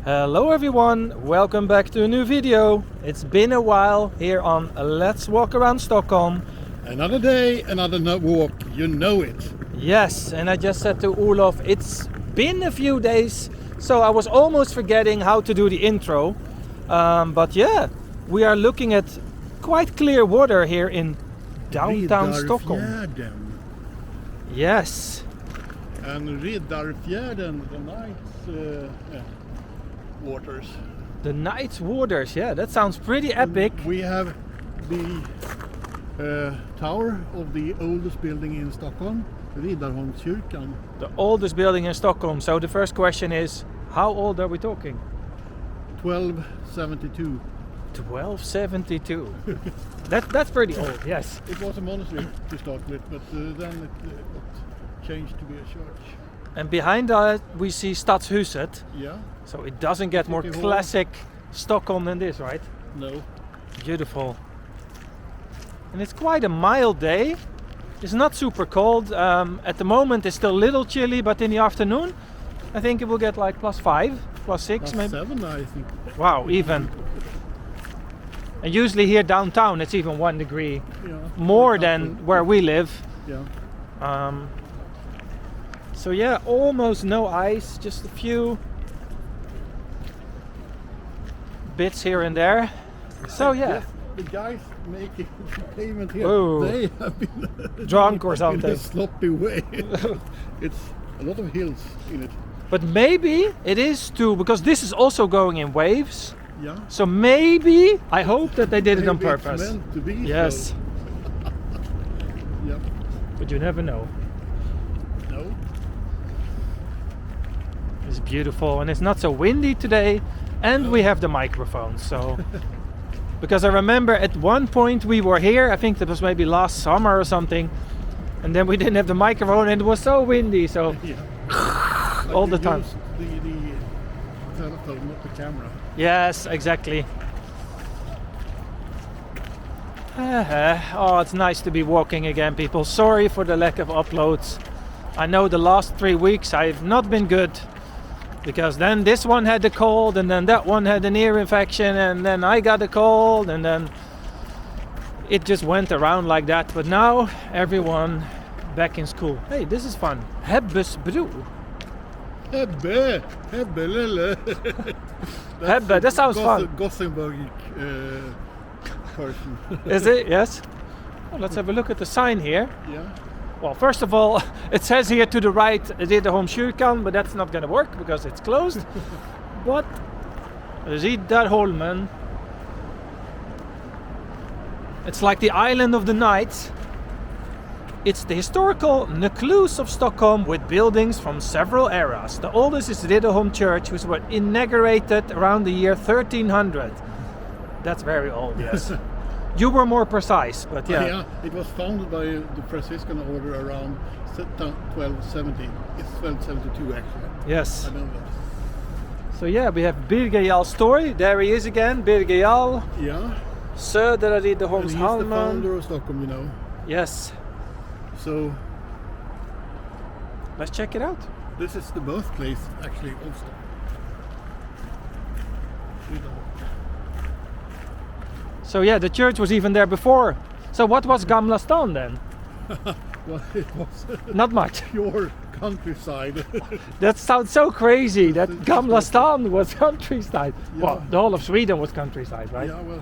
Hello everyone, welcome back to a new video. It's been a while here on Let's Walk Around Stockholm. Another day, another walk, you know it. Yes, and I just said to Olof, it's been a few days, so I was almost forgetting how to do the intro. But yeah, we are looking at quite clear water here in downtown Stockholm. Yes. And Riddarfjärden, the night's waters. The night's waters, yeah, that sounds pretty epic. And we have the tower of the oldest building in Stockholm, Riddarholmskyrkan. The oldest building in Stockholm. So the first question is, how old are we talking? 1272. 1272. That's pretty old, yes. It was a monastery to start with, but then it got changed to be a church. And behind that we see Stadshuset. Yeah. So it doesn't get more classic Stockholm than this, right? No. Beautiful. And it's quite a mild day. It's not super cold. At the moment it's still a little chilly, but in the afternoon I think it will get like +5, +6 maybe. +7, I think. Wow, even. And usually here downtown it's even 1 degree more than where we live. Yeah. So yeah, almost no ice, just a few bits here and there. So yeah. The guys making the payment here, they have been drunk or in something. a sloppy way. It's a lot of hills in it. But maybe it is too, because this is also going in waves. Yeah. So maybe, I hope that they did it on Maybe purpose. It's meant to be. Yes. So. Yep. But you never know. No. It's beautiful and it's not so windy today, and we have the microphone. So, because I remember at one point we were here, I think that was maybe last summer or something, and then we didn't have the microphone and it was so windy. So all the time. The telephone, not the camera. Yes, exactly. Oh, it's nice to be walking again, people. Sorry for the lack of uploads. I know the last 3 weeks I've not been good, because then this one had the cold, and then that one had an ear infection, and then I got a cold, and then it just went around like that. But now everyone back in school. Hey, this is fun. Hebbesbro. Hebbe, lille. Hebbe, that sounds fun. Gothenburg person. Is it? Yes. Well, let's have a look at the sign here. Yeah. Well, first of all, it says here to the right Riddarholmskyrkan, but that's not going to work because it's closed. But Riddarholmen, it's like the island of the knights. It's the historical nucleus of Stockholm with buildings from several eras. The oldest is Riddarholm Church, which was inaugurated around the year 1300. That's very old, yes. You were more precise, but yeah. Yeah, it was founded by the Franciscan order around 1270. It's 1272 actually. Yes. I know that. So yeah, we have Birger Jarl's story. There he is again, Birger Jarl. Yeah. Södermalm. He's the founder of Stockholm, you know. Yes. So let's check it out. this is the birthplace actually of Stockholm. So yeah, the church was even there before. So what was Gamla stan then? Well, it was Not much. pure countryside. That sounds so crazy that Gamla stan was countryside. Yeah. Well, the whole of Sweden was countryside, right? Yeah, well,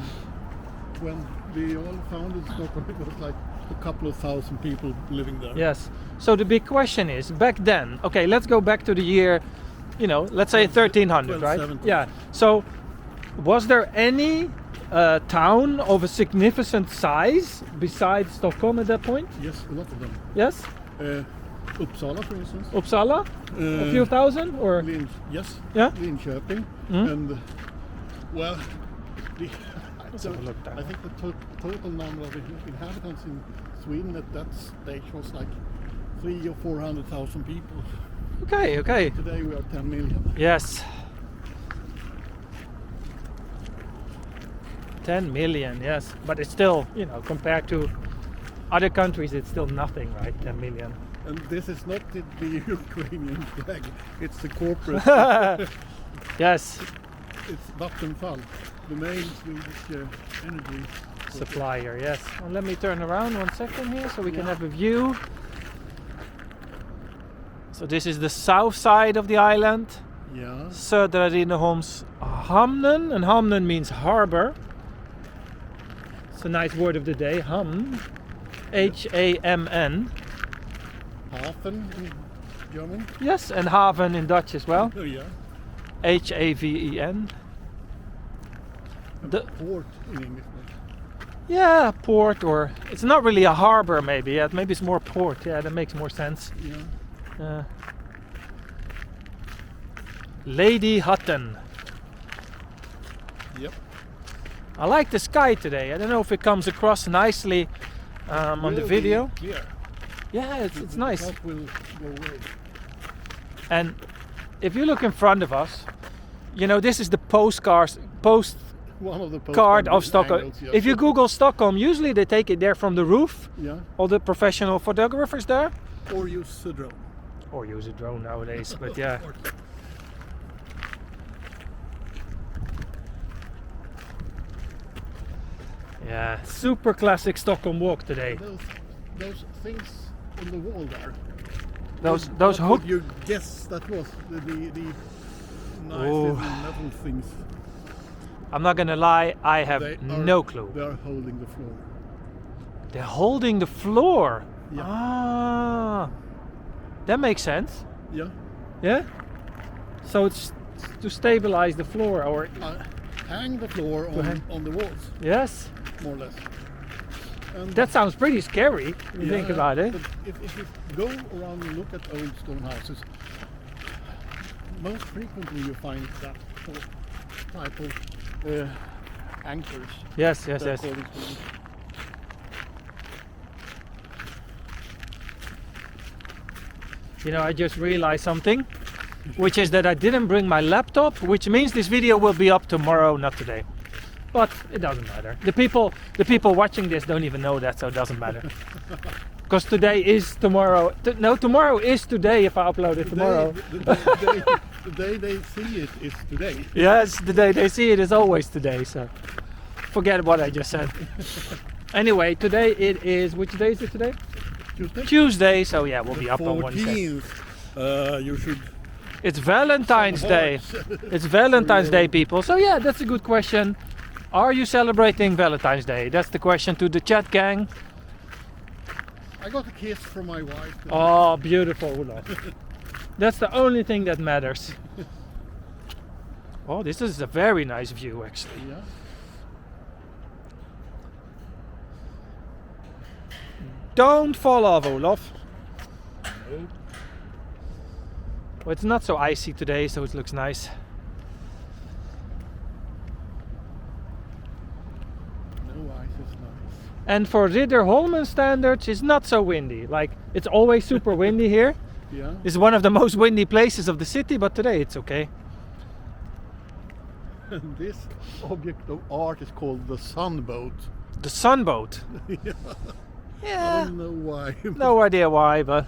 when they all founded Stockholm, it was like a couple of thousand people living there. Yes. So the big question is, back then, okay, let's go back to the year, let's say 1300, right? 1270. Yeah. So was there any town of a significant size besides Stockholm at that point? Yes, a lot of them. Yes? Uppsala, for instance. Uppsala? A few thousand? Or? Yes. Yeah? Linköping. Mm. And, well, Let's have a look there. I think the total number of inhabitants in Sweden at that stage was like 300,000 or 400,000 people. Okay, okay. Today we are 10 million. Yes. 10 million, yes. But it's still, compared to other countries, it's still nothing, right? 10 million. And this is not the Ukrainian flag, it's the corporate. Yes, It's Vattenfall, the main Swedish energy supplier, yes. Well, let me turn around 1 second here so we can have a view. So this is the south side of the island. Yeah. Södermalms hamnen, and hamnen means harbor. It's a nice word of the day, hamn. H-A-M-N. Hafen in German. Yes, and haven in Dutch as well. Oh yeah. H-A-V-E-N. The Port in English. Yeah, port, or it's not really a harbor maybe. Yeah, maybe it's more port. Yeah, that makes more sense. Yeah. Lady Hutton. Yep. I like the sky today. I don't know if it comes across nicely on the video. Clear. Yeah, it's nice. The cloud will go away. And if you look in front of us, you know, this is the One of the postcard of Stockholm. angles, yes. If you Google Stockholm, usually they take it there from the roof. Yeah. All the professional photographers there. Or use a drone. Or use a drone nowadays, but yeah. Yeah, super classic Stockholm walk today. Those things on the wall there. Those What hook. would you guess that was the nice Oh. little metal things? I'm not gonna lie, I have no clue. They are holding the floor. They're holding the floor. Yeah. Ah, that makes sense. Yeah. Yeah. So it's to stabilize the floor, or Hang the floor on the walls, yes. more or less. And That sounds pretty scary if you think about it. But if you go around and look at old stone houses, most frequently you find that type of anchors. Yes, They're yes. called in Swedish. You know, I just realized something, which is that I didn't bring my laptop, which means this video will be up tomorrow, not today. But it doesn't matter. The people watching this don't even know that, so it doesn't matter. Because today is tomorrow. Tomorrow is today if I upload it tomorrow. The day they see it is today. Yes, the day they see it is always today, so forget what I just said. Anyway, today it is, which day is it today? Tuesday? Tuesday, so yeah, we'll be up on Wednesday. 14th. You should. It's Valentine's Day. It's Valentine's Day, people. So yeah, that's a good question. Are you celebrating Valentine's Day? That's the question to the chat gang. I got a kiss from my wife. Oh, beautiful, Olof. That's the only thing that matters. Oh, this is a very nice view, actually. Yeah. Don't fall off, Olof. No. Well, it's not so icy today, so it looks nice. No ice is nice. And for Ridderholmen standards, it's not so windy. Like, it's always super windy here. Yeah. It's one of the most windy places of the city, but today it's okay. And this object of art is called the sunboat. The sunboat. Yeah. I Yeah, don't know why. no idea why, but...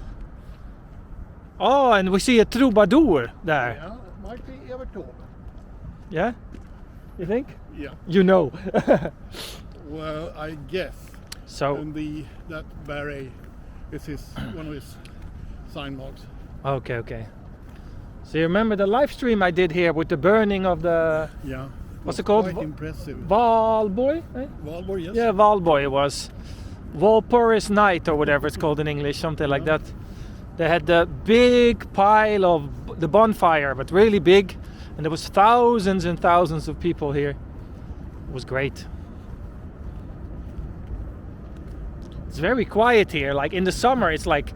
Oh, and we see a troubadour there. Yeah, it might be Evertorp. Yeah? You think? Yeah. You know. Well, I guess. So, And that beret is one of his sign marks. okay. So you remember the live stream I did here with the burning of the Yeah. What's it called? Quite impressive. Valborg? Eh? Valborg, yes. Yeah, Valborg it was. Walpurgis Night or whatever it's called in English, something like that. They had the big pile of the bonfire, but really big, and there was thousands and thousands of people here. It was great. It's very quiet here. Like in the summer, it's like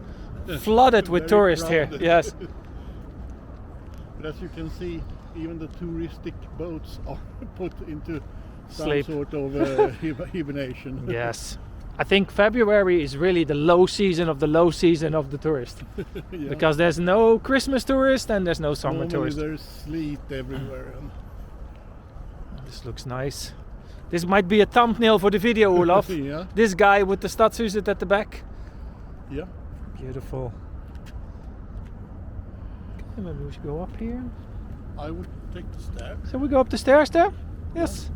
flooded with Very tourists here. crowded. Yes. But as you can see, even the touristic boats are put into some Sleep. sort of hibernation. Yes. I think February is really the low season of the tourist. Yeah. Because there's no Christmas tourist and there's no summer Normally tourist. there's sleet everywhere. And This looks nice. This might be a thumbnail for the video, Olof. Yeah. This guy with the Stadshuset at the back. Yeah. Beautiful. Okay, maybe we should go up here. I would take the stairs. So we go up the stairs there? Yes.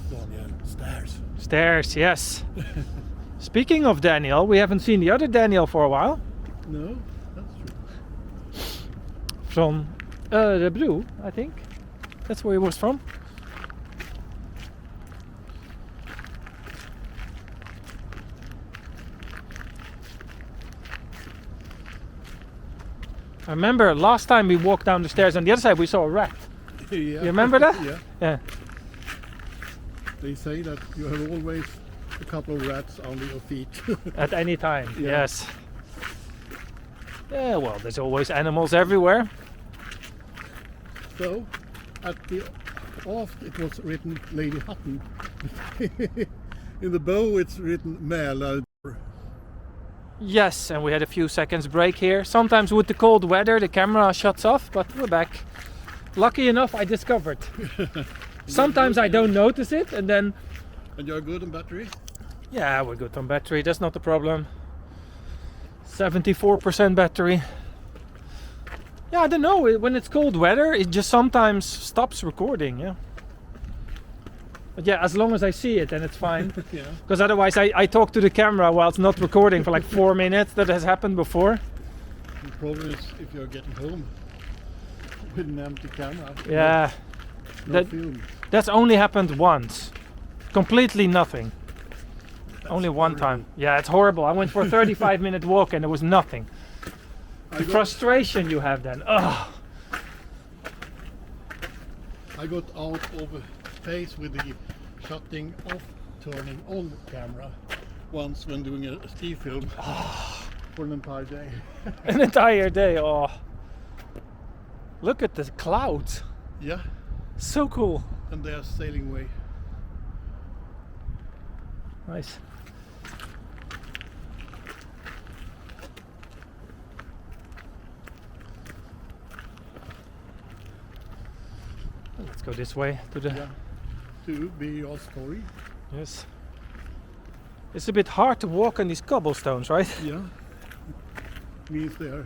Daniel, stairs. Stairs, yes. Speaking of Daniel, we haven't seen the other Daniel for a while. No, that's true. From Örebro, I think. That's where he was from. I remember last time we walked down the stairs on the other side we saw a rat. Yeah. You remember that? Yeah. Yeah. They say that you have always a couple of rats under your feet. At any time, Yeah. yes. Yeah, well, there's always animals everywhere. So, at the aft it was written Lady Hutton. In the bow it's written Mälaren. Yes, and we had a few seconds break here. Sometimes with the cold weather the camera shuts off, but we're back. Lucky enough I discovered. Sometimes I don't notice it and then... And you're good on battery? Yeah, we're good on battery, that's not the problem. 74% battery. Yeah, I don't know, when it's cold weather it just sometimes stops recording, yeah. But yeah, as long as I see it then it's fine. Yeah. Because otherwise I talk to the camera while it's not recording for like 4 minutes. That has happened before. The problem is if you're getting home with an empty camera. Yeah, No film. that's only happened once. Completely nothing. Only one horrible. time. Yeah, it's horrible. I went for a 35-minute walk and there was nothing. The frustration you have then. Ugh. I got out of phase with the shutting off, turning on camera once when doing a ski film for an entire day. An entire day. Oh, look at the clouds. Yeah, So cool. and they are sailing away. Nice. Let's go this way to the... Yeah. To be your story. Yes. It's a bit hard to walk on these cobblestones, right? Yeah. Means they are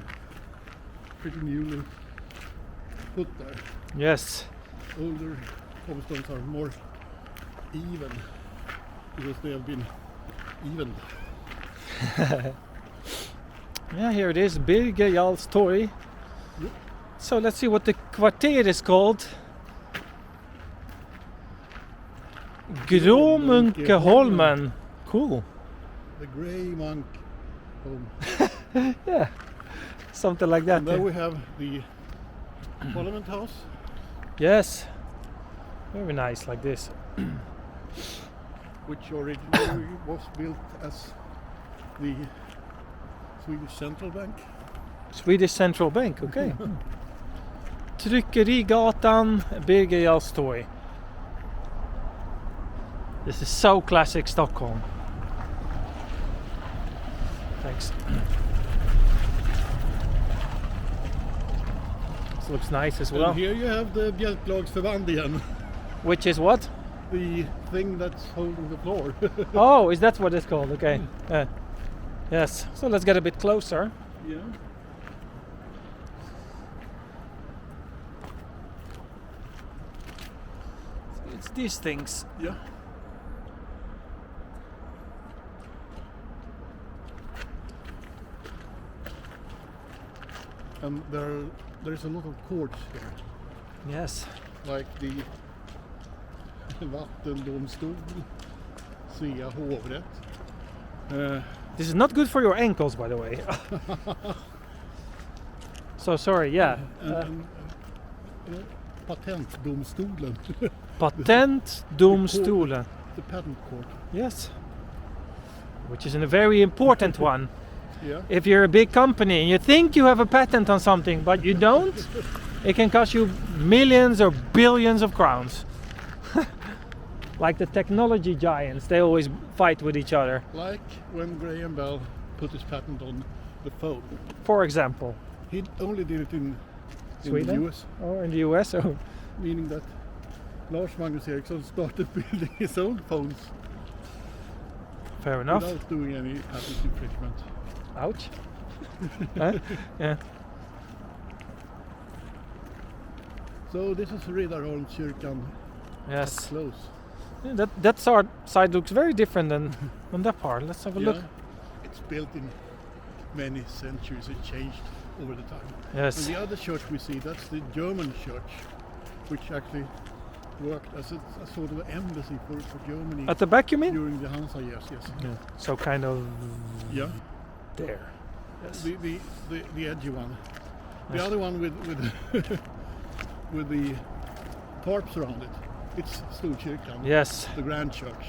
pretty newly put there. Yes. Older cobblestones are more even because they have been evened. Yeah, here it is, Birger Jarl's Torg. Yep. So let's see what the kvarter is called. Gråmunkeholmen. Cool. The grey monk home. Yeah, something like that. And there we have the Parliament House. Yes, very nice, like this. Which originally was built as the Swedish Central Bank. Swedish Central Bank, okay. Tryckerigatan, Birger Jarl's Torg. This is so classic Stockholm. Thanks. This looks nice as well. And here you have the Bjälklagsförband again. Which is what? The thing that's holding the floor. Oh, is that what it's called? Okay. Yes. So let's get a bit closer. Yeah. It's these things. Yeah. And there's a lot of courts here, Yes. like the Vattendomstol, Svea hovrätt. This is not good for your ankles, by the way. So sorry, yeah. And Patentdomstolen, Patentdomstolen. the patent court. Yes. Which is a very important one. Yeah. If you're a big company and you think you have a patent on something but you don't, it can cost you millions or billions of crowns. Like the technology giants, they always fight with each other. Like when Graham Bell put his patent on the phone. For example, He only did it in Sweden? the US, or in the US. Oh, meaning that Lars Magnus Eriksson started building his own phones fair enough. without doing any patent infringement. Ouch. Huh? Yeah. So this is Riddarholmskyrkan Yes. close. Yeah, that side looks very different than that part. Let's have a look. It's built in many centuries. It changed over the time. Yes. And the other church we see, that's the German church, which actually worked as a sort of embassy for Germany At the back, you mean? during the Hansa years. Yes. Yeah. So kind of Yeah. there. Yes. The edgy one. The Yes. other one with with the tarps around it. It's Stortorget. Yes. The grand church.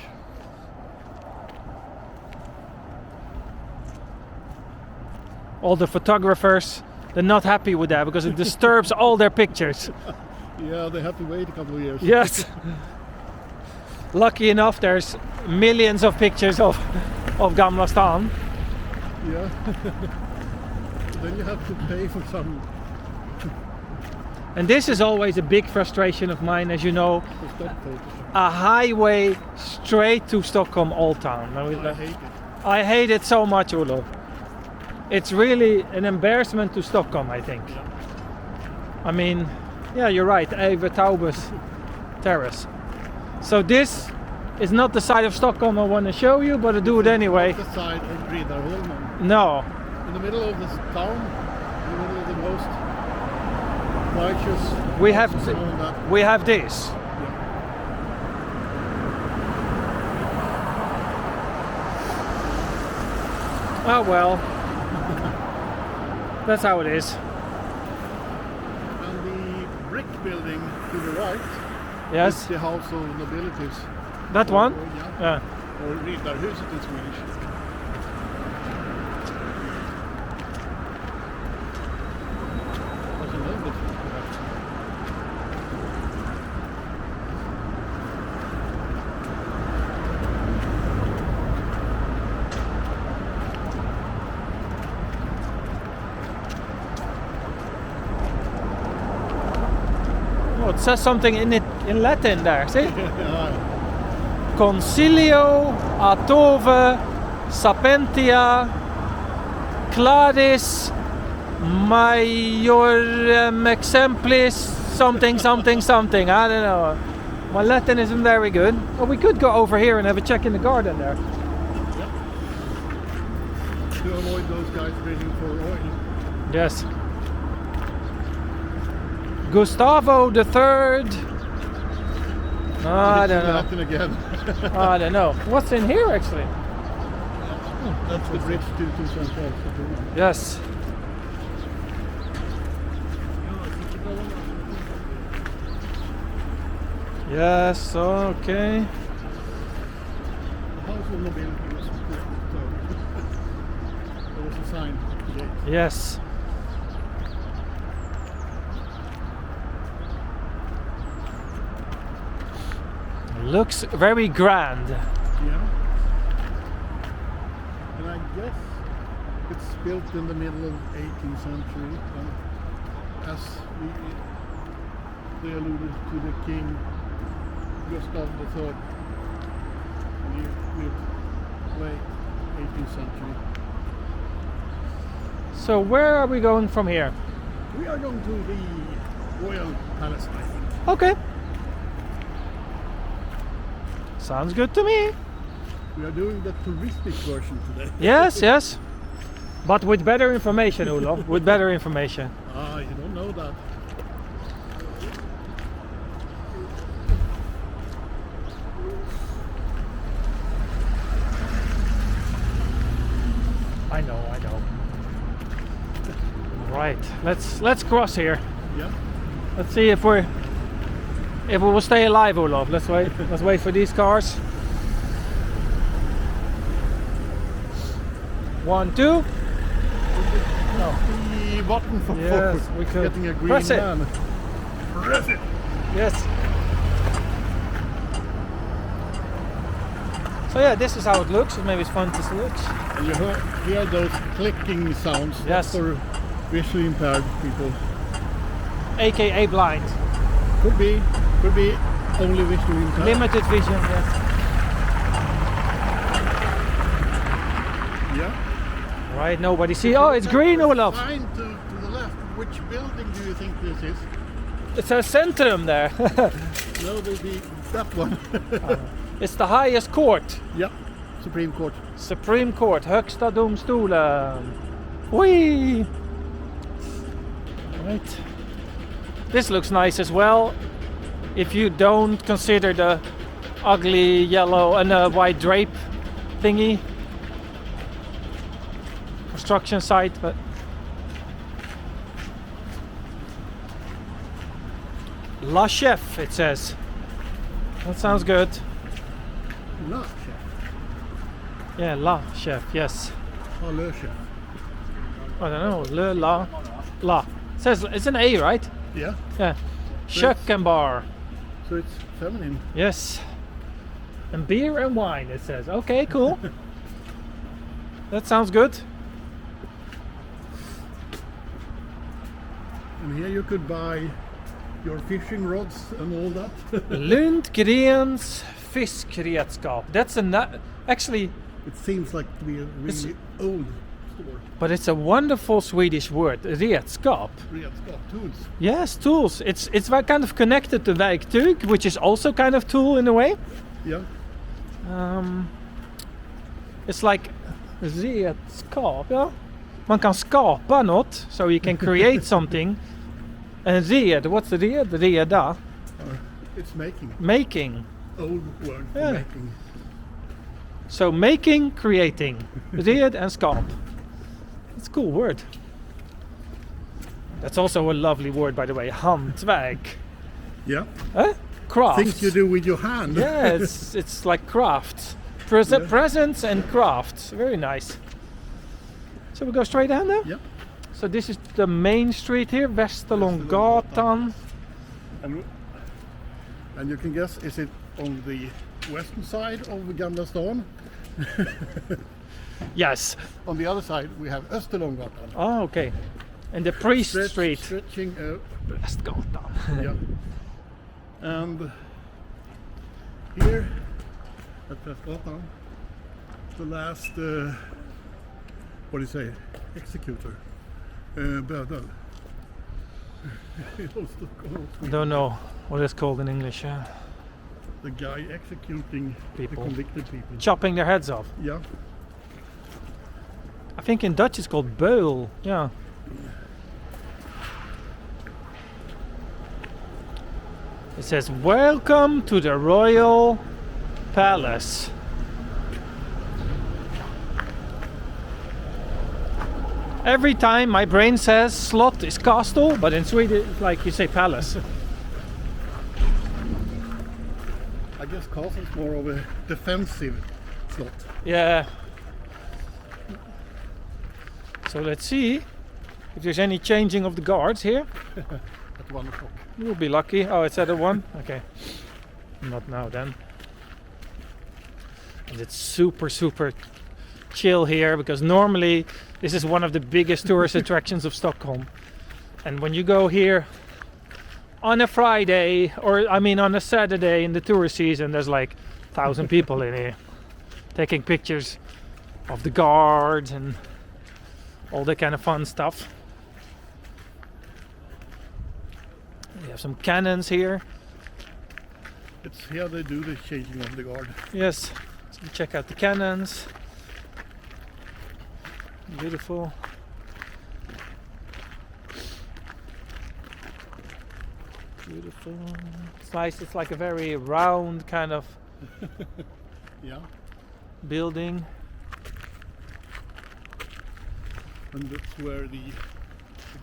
All the photographers, they're not happy with that because it disturbs all their pictures. Yeah, they have to wait a couple of years. Yes. Lucky enough, there's millions of pictures of Gamla stan. Yeah. Then you have to pay for some And this is always a big frustration of mine, as you know, stock photos. a highway straight to Stockholm Old Town. I hate it. I hate it so much, Olof. It's really an embarrassment to Stockholm, I think. Yeah. I mean, yeah, you're right, Evert Taubes Terrace. So this is not the side of Stockholm I want to show you, but I do it anyway. The side of Riddarholmen. No, In the middle of this town, in the middle of the most righteous we have houses and all that. we have this. Oh well, that's how it is. And the brick building to the right is Yes, the House of Nobilities. that one. Yeah. Yeah. Or Riddarhuset in Swedish. That's a little bit perhaps. Oh, it says something in it in Latin there. See? Yeah. Concilio Atove Sapientia Claris Majorem Exemplis something something something. I don't know. My Latin isn't very good. Well, we could go over here and have a check in the garden there. To avoid those guys drilling for oil. Yes. Gustavo III. I don't know. Latin again. I don't know. What's in here actually? That's the bridge to St. Paul's. Yes. Yes, okay. The House of Nobility was important. So there was a sign today. Yes. Looks very grand. Yeah. And I guess it's built in the middle of 18th century. And as they alluded to the king Gustav III. He lived late 18th century. So where are we going from here? We are going to the Royal Palace, I think. Okay. Sounds good to me. We are doing the touristic version today. Yes, yes. But with better information, Olof. With better information. Ah, you don't know that. I know. Right. Let's cross here. Yeah. Let's see if we will stay alive, Olof. Let's wait. Let's wait for these cars. 1, 2. No. The button for Yes, we could. getting a green Press it. man. Press it. Yes. So yeah, this is how it looks. Maybe it's fun to see it. And you hear those clicking sounds. Yes. That's for visually impaired people. AKA blind. Could be only visually impaired. Limited vision, yes. Yeah. Right, nobody see. Oh, it's green, Olof. Sign to the left. Which building do you think this is? It says Centrum there. No, that one. It's the highest court. Yeah, Supreme Court. Supreme Court, Högsta domstolen. Whee! Right. This looks nice as well. If you don't consider the ugly yellow and white drape thingy. Construction site, but La Chef, it says. That sounds good. La Chef. Yeah, La Chef, yes. Oh, Le Chef. I don't know, La. It says it's an A, right? Yeah. Yeah. Kökenbar. So it's feminine. Yes. And beer and wine, it says. Okay, cool. That sounds good. And here you could buy your fishing rods and all that. Lundgrens fiskredskap. That's actually, It seems like to be a really old store. but it's a wonderful Swedish word, redskap. Redskap, tools. Yes, tools. It's kind of connected to verktyg, which is also kind of tool in a way. Yeah. It's like redskap, ja. Man kan skapa något, so you can create something. And what's the red? Reda. It's making. Making. Old word for Yeah. making. So making, creating. Red and skap. It's a cool word. That's also a lovely word, by the way. Hantverk. Yeah. Craft. Things you do with your hand. Yeah, it's like crafts. Presents and crafts. Very nice. So we go straight down there? Yeah. So this is the main street here, Västerlånggatan. And you can guess, is it on the western side of Gamla stan? Yes. On the other side we have Österlånggatan. Oh, okay. And the priest street. Stretching Västgatan. yeah. And here at Västgatan, the last, what do you say, executor, bödel. I don't know what it's called in English. The guy executing People. the convicted people. Chopping their heads off. Yeah. I think in Dutch it's called beul. Yeah. It says, "Welcome to the Royal Palace." Every time my brain says slot is castle, but in Sweden it's like you say palace. I guess castle is more of a defensive slot. Yeah. So let's see if there's any changing of the guards here. At 1 o'clock. We'll be lucky. Oh, it's at a 1? Okay. Not now then. And it's super chill here because normally this is one of the biggest tourist attractions of Stockholm. And when you go here on a Friday, or I mean on a Saturday in the tourist season, there's like 1,000 people in here taking pictures of the guards and all that kind of fun stuff. We have some cannons here. It's here they do the changing of the guard. Yes, so we check out the cannons. Beautiful. Beautiful. It's nice. It's like a very round kind of Yeah. building. And that's where the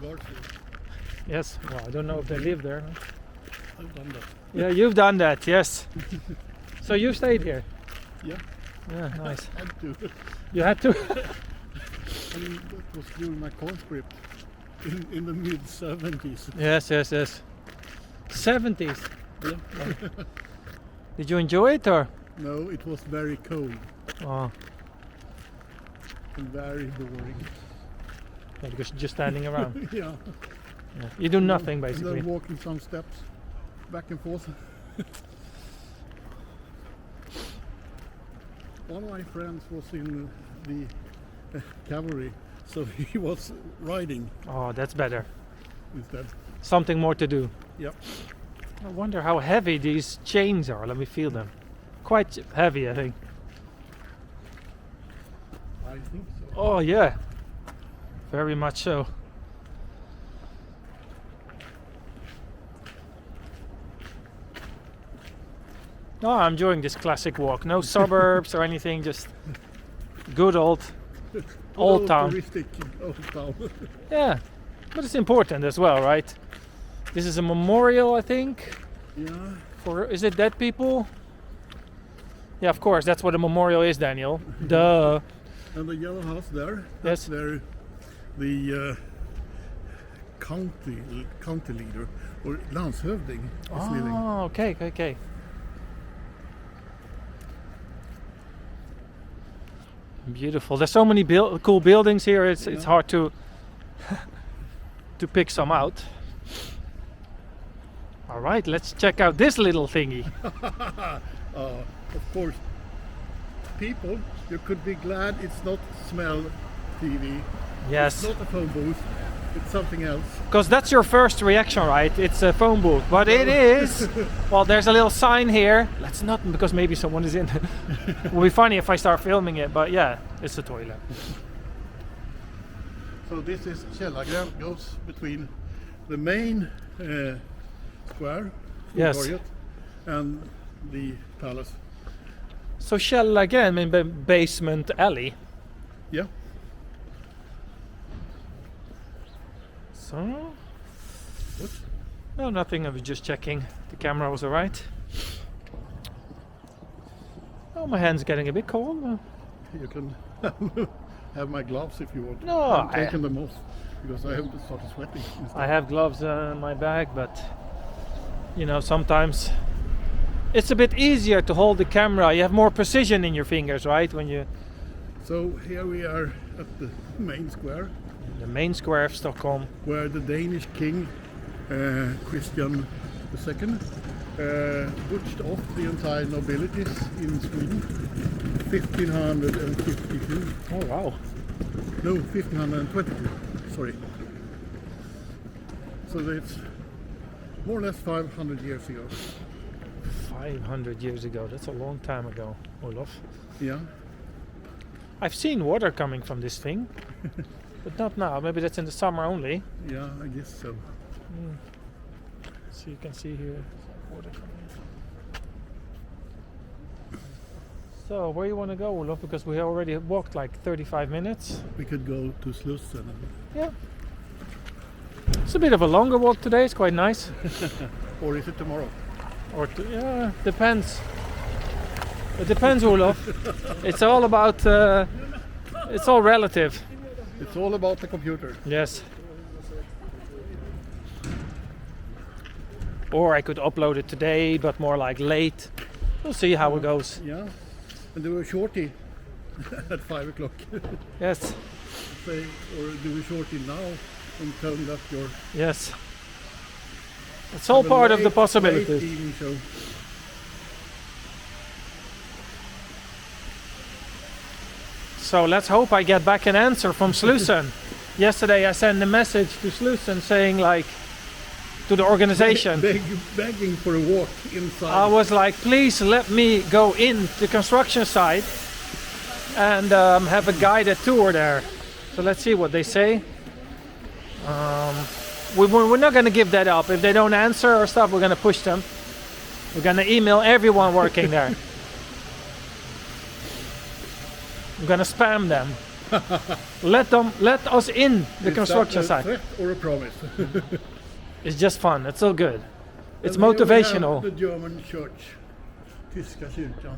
guards live. Yes. Well, I don't know if they live there. I've done that. Yeah, you've done that. Yes. So you stayed here. Yeah. Yeah, nice. I had to. You had to. I mean, that was during my conscript in the mid-70s. Yes. 70s. Yeah. Did you enjoy it or? No, it was very cold Oh, and very boring. yeah, because you're just standing around. Yeah. Yeah. You do nothing And basically. then walking some steps back and forth. One of my friends was in the cavalry, so he was riding Oh, that's better. instead. Something more to do. Yep. I wonder how heavy these chains are. Let me feel them. Quite heavy, I think. I think so. Oh yeah, very much so. No, I'm enjoying this classic walk. No suburbs or anything, just good old town. Touristic old town. Yeah, but it's important as well, right? This is a memorial, I think. Yeah. For, is it dead people? Yeah, of course, that's what a memorial is, Daniel. Duh. And the yellow house there, Yes. that's where the county leader or landshövding is living. Oh, okay. Beautiful. There's so many cool buildings here. It's hard to to pick some out. All right, let's check out this little thingy. Of course, people, you could be glad it's not smell TV. Yes, It's not a phone booth. It's something else. because that's your first reaction, right? It's a phone booth, but it is. Well, there's a little sign here. Let's not, because maybe someone is in. It will be funny if I start filming it, but yeah, it's a toilet. So this is Källargren, goes between the main square, Yes. Stortorget, and the palace. So shall again, I mean basement alley. Yeah. So, What? no, nothing. I was just checking the camera was alright. Oh, my hand's getting a bit cold. You can have my gloves if you want. No, I'm I- taking them off because I have started sweating. I have gloves in my bag, but you know, sometimes it's a bit easier to hold the camera. You have more precision in your fingers, right? When you So here we are at the main square, the main square of Stockholm. where the Danish king Christian II butched off the entire nobilities in Sweden, 1552. Oh wow! No, 1522. Sorry. So it's more or less 500 years ago. 500 years ago. That's a long time ago, Olof. Yeah. I've seen water coming from this thing, but not now. Maybe that's in the summer only. Yeah, I guess so. So you can see here water coming. So where you want to go, Olof? Because we already walked like 35 minutes. We could go to Slussen. Yeah. It's a bit of a longer walk today. It's quite nice. Or is it tomorrow? Yeah, depends. It depends, Olof. It's all about. It's all relative. It's all about the computer. Yes. Or I could upload it today, but more like late. We'll see how it goes. Yeah. And do a shorty at 5 o'clock. Yes. Say, or do a shorty now and tell that you're Yes. It's all part of the late possibilities. evening show. So let's hope I get back an answer from Slussen. Yesterday I sent a message to Slussen saying like to the organization. Begging for a walk inside. I was like, please let me go in the construction site and have a guided tour there. So let's see what they say. We're not going to give that up. If they don't answer or stuff, we're going to push them. We're going to email everyone working there. We're going to spam them. Let us in the construction Is that a site. threat or a promise? It's just fun. It's all good. It's And here we have motivational. The German church, Tyska kyrkan.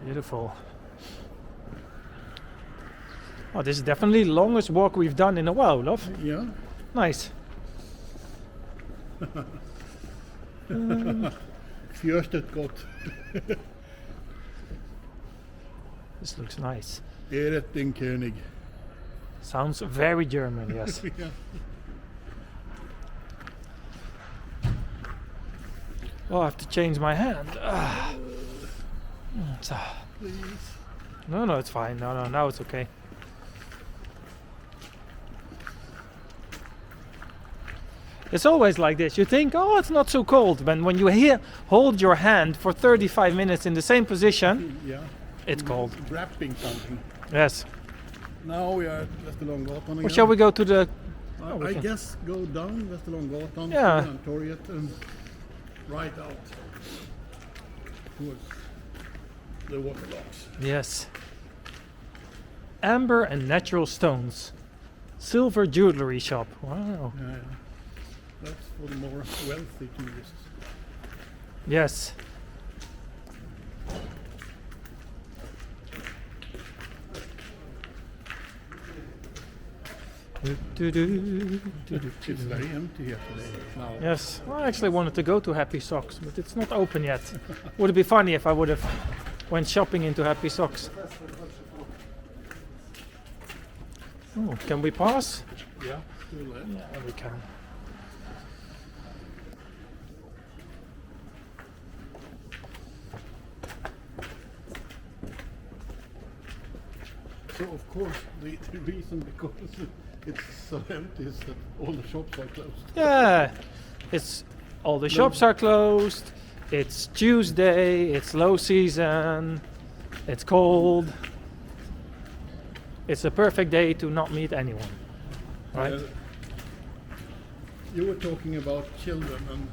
Beautiful. Oh, this is definitely the longest walk we've done in a while, Olof. Yeah. Nice. Fjörstet gott. This looks nice. Eret den König. Sounds very German, yes. Yeah. Oh, I have to change my hand. Please. No, it's fine. No, now it's okay. It's always like this. You think, oh, it's not so cold. But when you hold your hand for 35 minutes in the same position, Yeah. it's cold. Wrapping something. Yes. Now we are at Västerlånggatan again. Or shall we go to the... I guess go down Västerlånggatan, Yeah. Stortorget, and right out towards the waterlocks. Yes. Amber and natural stones. Silver jewelry shop. Wow. Yeah. That's for the more wealthy tourists. Yes. It's very empty here today now. Yes. Well, I actually wanted to go to Happy Socks, but it's not open yet. Would it be funny if I would have went shopping into Happy Socks? Oh, can we pass? Yeah, to the left. Yeah, we can. So of course the reason because it's so empty is that all the shops are closed. Yeah, it's all the shops are closed. It's Tuesday. It's low season. It's cold. It's a perfect day to not meet anyone, right? You were talking about children and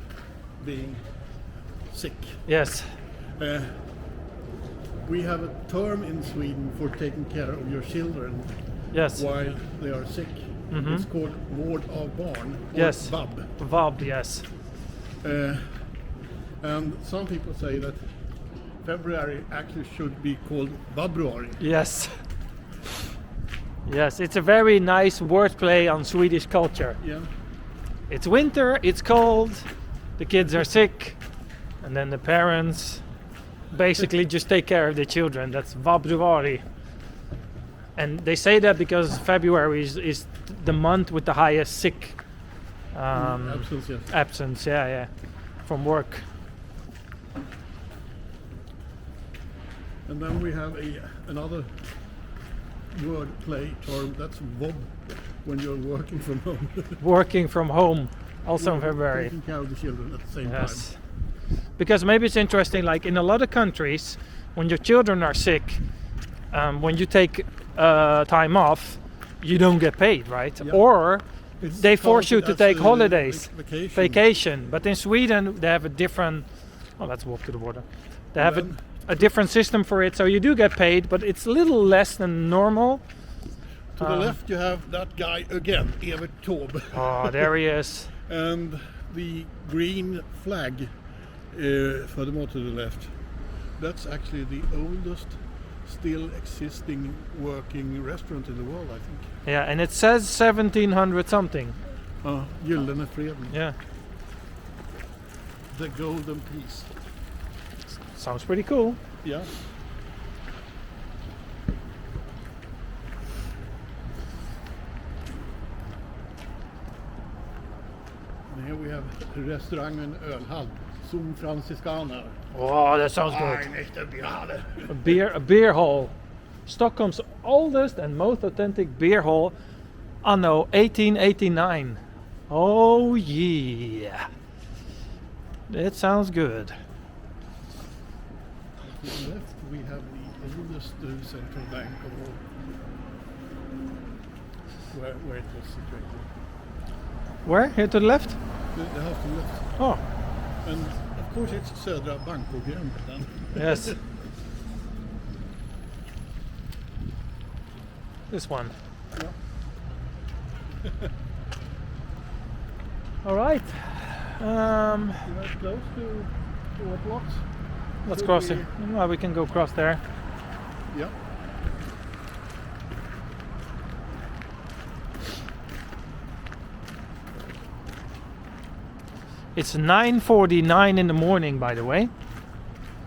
being sick. Yes. We have a term in Sweden for taking care of your children Yes. while they are sick. Mhm. It's called vård av barn, or Yes. VAB. VAB. Yes. And some people say that February actually should be called Vabruari. Yes. Yes. It's a very nice wordplay on Swedish culture. Yeah. It's winter. It's cold. The kids are sick, and then the parents basically just take care of the children. That's Vabruari. And they say that because February is the month with the highest sick Absence, yes. absence. Yeah, from work. And then we have another word play term, that's vob, when you're working from home. Working from home, also in You're February. Taking care of the children at the same Yes. time. Because maybe it's interesting, like in a lot of countries, when your children are sick, when you take time off, you don't get paid, right? Yeah. Or It's they force you counted to as take holidays, vacation. vacation. But in Sweden, they have a different. Oh, let's walk to the border. They have Then- a different system for it, so you do get paid, but it's a little less than normal. To the left you have that guy again, Evert Taube. Oh, there he is. And the green flag, furthermore to the left, that's actually the oldest still existing working restaurant in the world, I think. Yeah, and it says 1700 something. Gyllene Freden, Yeah, the golden piece. sounds pretty cool. Yeah. And here we have restaurangen Ölhall, Som Franziskaner. Oh, that sounds good. Ein echter Bierhalle. A beer hall. Stockholm's oldest and most authentic beer hall, anno 1889. Oh yeah, that sounds good. To the left we have the oldest central bank of all, where it was situated. Where? Here to the left? The house to the left. Oh, And of course it's Södra Bankogren then. yes. This one. Yeah. All right. You are close to what blocks? Let's Should cross we- it. Well, we can go across there. Yeah. It's 9:49 in the morning, by the way.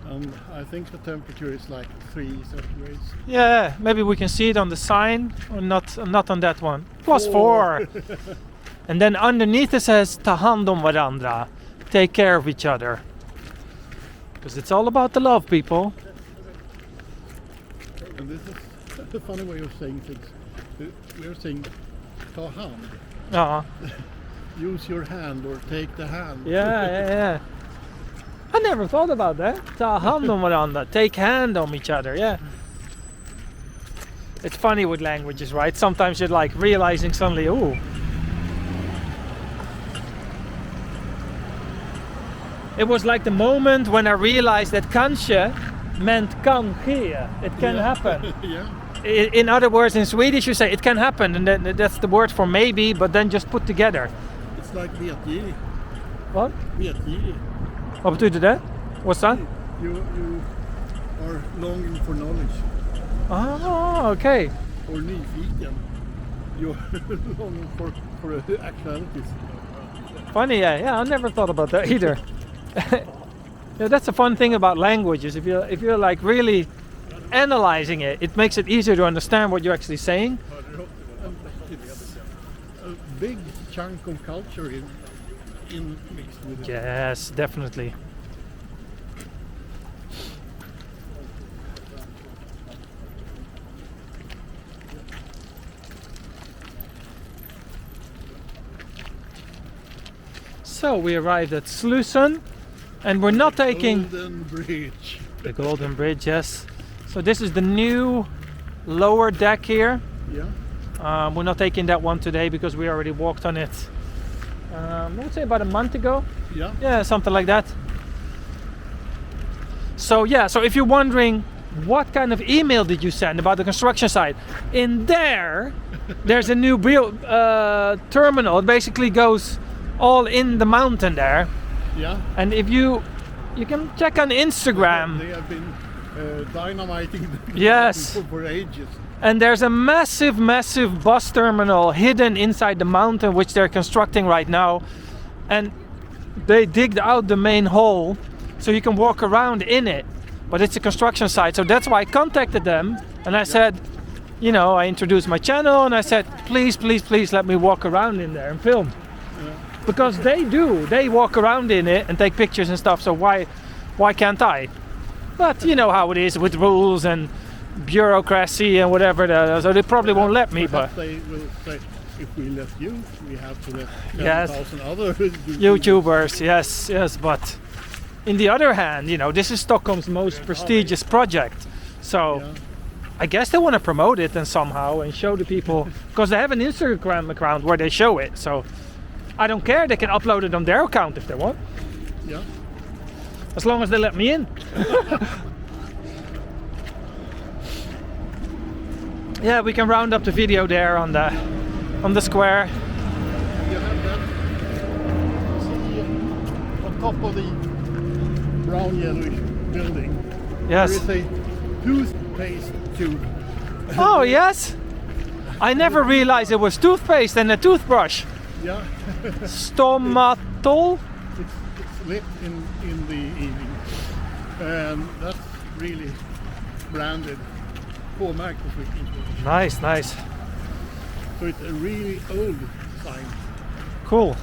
And I think the temperature is like 3 centigrades. Yeah, maybe we can see it on the sign, or not on that one. +4. And then underneath it says "Ta hand om varandra," take care of each other. Because it's all about the love, people. And this is a funny way of saying things. We're saying ta hand. Ja, use your hand or take the hand. Yeah. I never thought about that. Ta hand om varandra. Take hand on each other, yeah. It's funny with languages, right? Sometimes you're like realizing suddenly, ooh. It was like the moment when I realized that kanske meant kan ske. It can happen. Yeah. In other words, in Swedish you say it can happen, and then that's the word for maybe, but then just put together. It's like vetgirig. What? Vetgirig. Vad betyder det? What's that? You are longing for knowledge. Oh, okay. Or nyfiken. You're longing for actualities. Funny, yeah. I never thought about that either. Yeah, that's a fun thing about languages. If you're like really analyzing it, it makes it easier to understand what you're actually saying. It's a big chunk of culture in mixed with it. Yes, definitely. So we arrived at Slussen, and we're not taking Golden Bridge. the Golden Bridge. Yes. So this is the new lower deck here. Yeah. We're not taking that one today because we already walked on it. I would say about a month ago. Yeah. Yeah, something like that. So yeah, so if you're wondering what kind of email did you send about the construction site, in there's a new terminal. It basically goes all in the mountain there. Yeah. And if you can check on Instagram. They have been dynamiting the Yes. for ages. And there's a massive bus terminal hidden inside the mountain, which they're constructing right now. And they digged out the main hole so you can walk around in it. But it's a construction site, so that's why I contacted them. And I said, I introduced my channel and I said, please let me walk around in there and film. Yeah. Because they walk around in it and take pictures and stuff, so why can't I? But you know how it is with rules and bureaucracy and whatever, so they probably won't let me. But they will say, if we let you, we have to let Yes. 10,000 other YouTubers, yes. But in the other hand, this is Stockholm's most prestigious project, so Yeah. I guess they want to promote it and somehow and show the people, because they have an Instagram account where they show it. So I don't care; they can upload it on their account if they want, Yeah. as long as they let me in. Yeah, we can round up the video there on the square. You have that. See on top of the brown yellowish building. Yes. There is a toothpaste tube. Oh yes. I never realized it was toothpaste and a toothbrush. Yeah. Stomatol. It's lit in the evening, and that's really branded for microswitching. Nice. So it's a really old sign. Cool.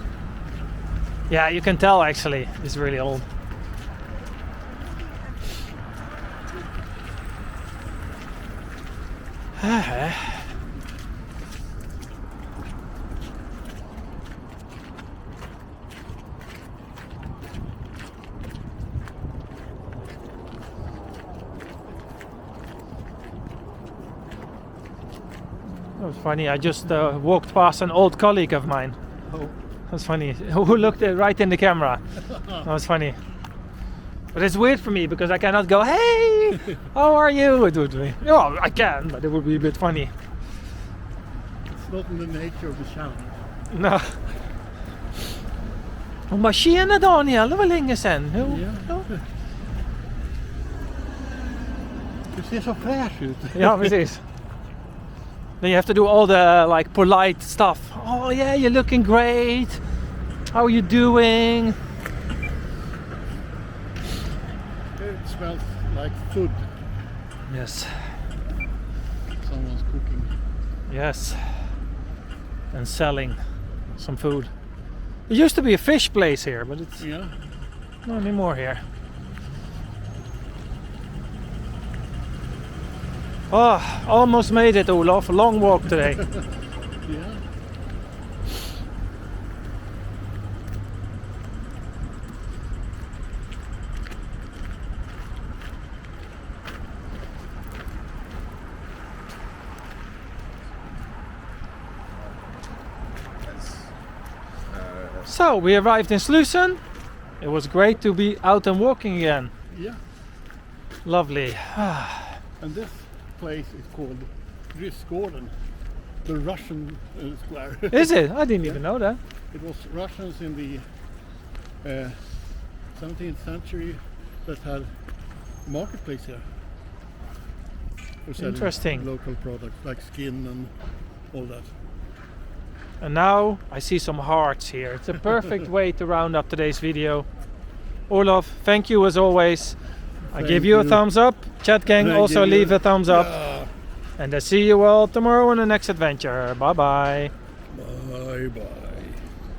Yeah, you can tell actually. It's really old. That was funny. I just walked past an old colleague of mine. Oh. That's funny. Who looked right in the camera. That was funny. But it's weird for me because I cannot go, hey, how are you? It would be. Well, I can, but it would be a bit funny. It's not in the nature of the challenge. No. Och bara, tjena Daniel, det var länge sedan. Ja. Du ser så fräsch ut. Ja, precis. Then you have to do all the like polite stuff. Oh yeah, you're looking great. How are you doing? It smells like food. Yes. Someone's cooking. Yes. And selling some food. There used to be a fish place here, but it's Yeah. not anymore here. Oh, almost made it, Olof. A long walk today. Yeah. So we arrived in Slussen. It was great to be out and walking again. Yeah. Lovely. And this place is called Ryssgården, the Russian square. Is it? I didn't even know that. It was Russians in the 17th century that had marketplace here. For selling Interesting. local products like skin and all that. And now I see some hearts here. It's a perfect way to round up today's video. Olof, thank you as always. I Thank give you a you. thumbs up. Chat gang, And I also give you- leave a thumbs up. Yeah. And I see you all tomorrow on the next adventure. Bye bye. Bye bye.